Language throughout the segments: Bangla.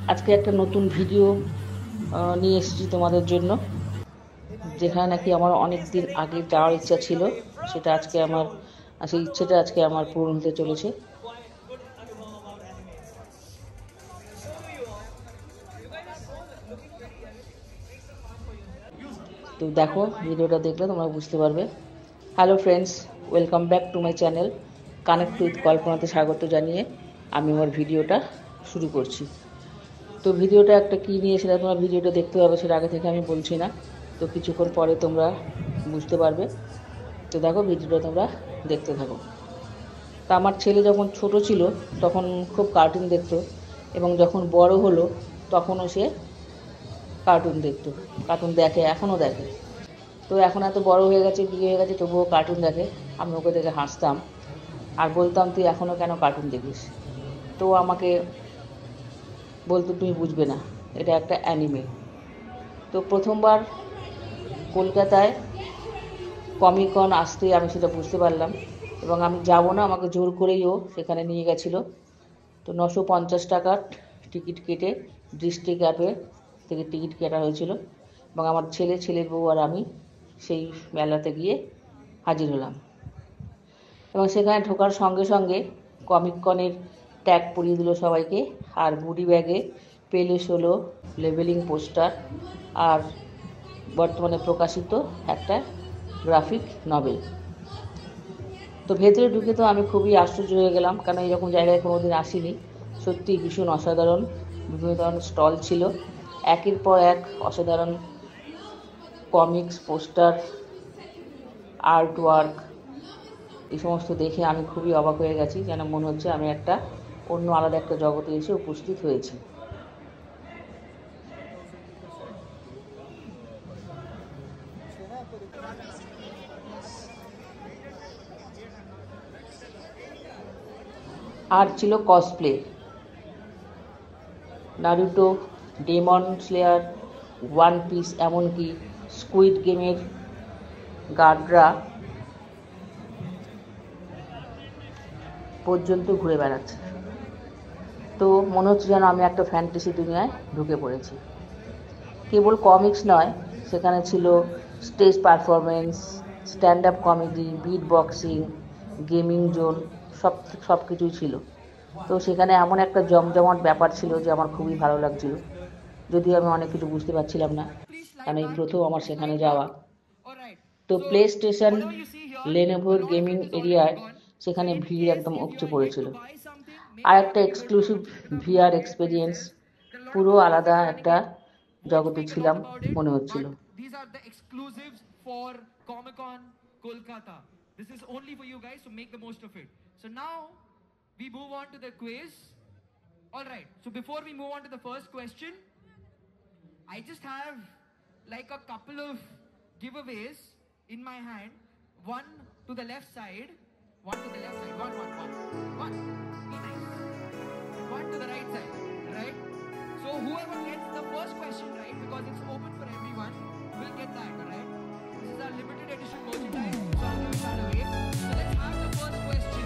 আজকে একটা নতুন ভিডিও নিয়ে এসেছি তোমাদের জন্য, যেখানে নাকি আমার অনেক দিন আগে যাওয়ার ইচ্ছা ছিল। সেটা আজকে আমার সেই ইচ্ছেটা আজকে আমার পূরণ হতে চলেছে। তো দেখো, ভিডিওটা দেখলে তোমরা বুঝতে পারবে। Hello friends, welcome back to my channel connect with কল্পনাতে স্বাগত জানিয়ে আমি আমার ভিডিওটা শুরু করছি। তো ভিডিওটা একটা কী নিয়ে সেটা তোমরা ভিডিওটা দেখতে পাবে, সেটা আগে থেকে আমি বলছি না। তো কিছুক্ষণ পরে তোমরা বুঝতে পারবে। তো দেখো, ভিডিওটা তোমরা দেখতে থাকো। তা আমার ছেলে যখন ছোট ছিল তখন খুব কার্টুন দেখতো, এবং যখন বড় হলো তখনও সে কার্টুন দেখতো, কার্টুন দেখে, এখনও দেখে। তো এখন এত বড় হয়ে গেছে, বিয়ে হয়ে গেছে, তবুও কার্টুন দেখে। আমি ওকে দেখে হাসতাম আর বলতাম, তুই এখনও কেন কার্টুন দেখিস? তো আমাকে বলতো, তুমি বুঝবে না, এটা একটা অ্যানিমে। তো প্রথমবার কলকাতায় কমিকন আসতেই আমি সেটা বুঝতে পারলাম, এবং আমি যাব না, আমাকে জোর করেই ও সেখানে নিয়ে গেছিলো। তো 950 টাকার টিকিট কেটে ডিস্ট্রিক্ট অ্যাপে থেকে টিকিট কাটা হয়েছিল, এবং আমার ছেলের বউ আর আমি সেই মেলাতে গিয়ে হাজির হলাম। এবং সেখানে ঢোকার সঙ্গে সঙ্গে কমিকনের ট্যাগ পরিয়ে দিল সবাইকে, আর গুডি ব্যাগে পেলে 16 লেবেলিং পোস্টার আর বর্তমানে প্রকাশিত একটা গ্রাফিক নভেল। তো ভেতরে ঢুকে তো আমি খুবই আশ্চর্য হয়ে গেলাম, কারণ এরকম জায়গায় কোনোদিন আসিনি। সত্যি ভীষণ অসাধারণ। বিভিন্ন ধরনের স্টল ছিল, একের পর এক অসাধারণ কমিক্স, পোস্টার, আর্ট ওয়ার্ক, এই সমস্ত দেখে আমি খুবই অবাক হয়ে গেছি। যেন মনে হচ্ছে আমি একটা অন্য আলাদা একটা জগতে এসে উপস্থিত হয়েছি। আর ছিল cosplay, Naruto, Demon Slayer, One Piece, এমনকি স্কুইড গেমের গার্ডরা পর্যন্ত ঘুরে বেড়াচ্ছে। তো মনে হচ্ছে যেন আমি একটা ফ্যান্টাসি দুনিয়ায় ঢুকে পড়েছি। কেবল কমিক্স নয়, সেখানে ছিল stage performance, stand up comedy, beatboxing, gaming zone, সব কিছুই ছিল। তো সেখানে এমন একটা জমজমাট ব্যাপার ছিল যে আমার খুবই ভালো লাগছিল, যদিও আমি অনেক কিছু বুঝতে পারছিলাম না, কারণ এই প্রথম আমার সেখানে যাওয়া। তো প্লে স্টেশন, লেনোভোর গেমিং এরিয়ায় সেখানে ভিড় একদম উপচে পড়েছিল। আর একটা এক্সক্লুসিভ ভিআর এক্সপিরিয়েন্স, পুরো আলাদা একটা জগতে ছিলাম মনে হচ্ছিল। This is only for you guys, so make the most of it. So now we move on to the quiz. All right, so before we move on to the first question, I just have like a couple of giveaways in my hand. One to the left side, one to the left side, one. Be nice. And one to the right side, right? So whoever gets the first question right, because it's open for everyone, will get that, all right? This is our limited edition merchandise, so I'll give it that away. So let's have the first question.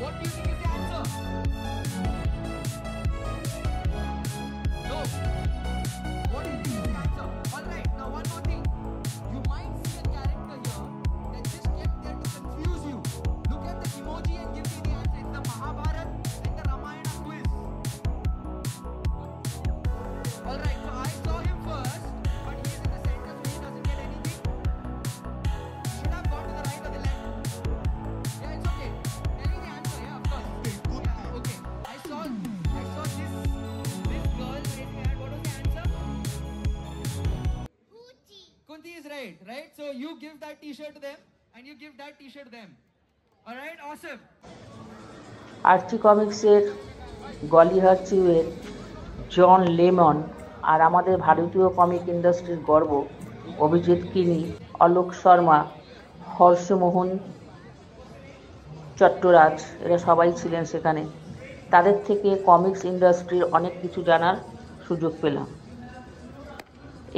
What do you think is the answer? No. What do you think is the answer? All right, now one more thing. You might see a character here that just kept there to confuse you. Look at the emoji and give me the answer. It's the Mahabharata and the Ramayana quiz. All right, so I saw him first, but he's in the center, so he doesn't get anything. Should have gone to the right or the left. Yeah, it's okay. Tell me the answer. Yeah, of course. Yeah, okay. I saw this girl right here. What was the answer? Kunti is right? So you give that t-shirt to them and you give that t-shirt to them. All right, awesome. আর্চি কমিক্সের গলিহার চিউয়ের John lemon আর আমাদের ভারতীয় কমিক ইন্ডাস্ট্রির গর্ব অভিজিৎ কিনি, অলোক শর্মা, হর্ষমোহন চট্টরাজ, এরা সবাই ছিলেন সেখানে। তাদের থেকে কমিক্স ইন্ডাস্ট্রির অনেক কিছু জানার সুযোগ পেলাম।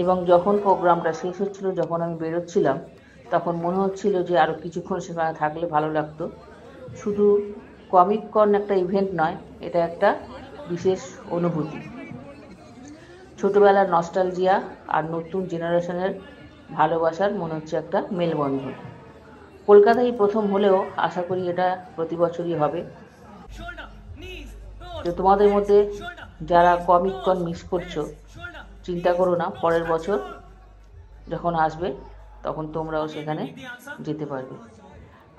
এবং যখন প্রোগ্রামটা শেষ হচ্ছিল, যখন আমি বেরোচ্ছিলাম, তখন মনে হচ্ছিল যে আরও কিছুক্ষণ সেখানে থাকলে ভালো লাগতো। শুধু কমিক কন একটা ইভেন্ট নয়, এটা একটা বিশেষ অনুভূতি। ছোটোবেলার নস্টালজিয়া আর নতুন জেনারেশনের ভালোবাসার মনে হচ্ছে একটা মেলবন্ধন। কলকাতায় প্রথম হলেও আশা করি এটা প্রতি বছরই হবে। তো তোমাদের মধ্যে যারা কমিক কন মিস করছো, চিন্তা করো না, পরের বছর যখন আসবে তখন তোমরাও সেখানে যেতে পারবে।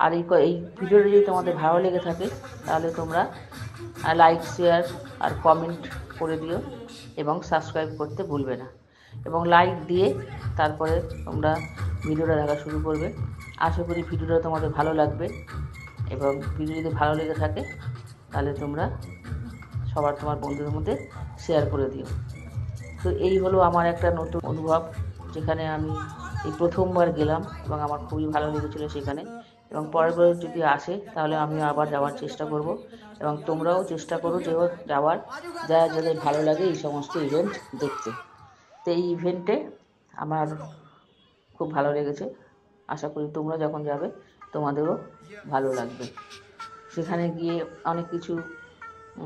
আর এই ভিডিওটা যদি তোমাদের ভালো লেগে থাকে তাহলে তোমরা লাইক, শেয়ার আর কমেন্ট করে দিও এবং সাবস্ক্রাইব করতে ভুলবে না। এবং লাইক দিয়ে তারপরে তোমরা ভিডিওটা দেখা শুরু করবে। আশা করি ভিডিওটা তোমাদের ভালো লাগবে, এবং ভিডিও যদি ভালো লেগে থাকে তাহলে তোমরা তোমার বন্ধুদের মধ্যে শেয়ার করে দিও। তো এই হলো আমার একটা নতুন অনুভব, যেখানে আমি এই প্রথমবার গেলাম এবং আমার খুবই ভালো লেগেছিলো সেখানে। এবং পরের বার যদি আসে তাহলে আমিও আবার যাওয়ার চেষ্টা করব, এবং তোমরাও চেষ্টা করো যে যাওয়ার, যাদের ভালো লাগে এই সমস্ত ইভেন্ট দেখতে। তো এই ইভেন্টে আমার খুব ভালো লেগেছে, আশা করি তোমরা যখন যাবে তোমাদেরও ভালো লাগবে। সেখানে গিয়ে অনেক কিছু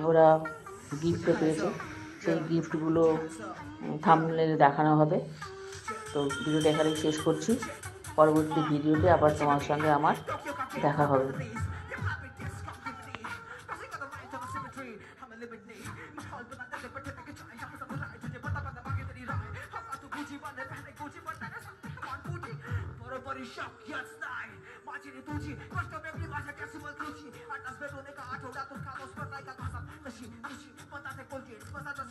ওরা গিফটও পেয়েছে, সেই গিফটগুলো থাম্বনেইলে দেখানো হবে। তো ভিডিওটা এখানেই শেষ করছি, পরবর্তী ভিডিওতে আবার তোমার সঙ্গে আমার দেখা হবে। Shock, jetzt nein. Manche die Tucci, was kommt mir was er kannst du mal Gucci. Hat das Bett und ich hat das Chaos, was ich gesagt habe. Das ist, was das Kolgate, was das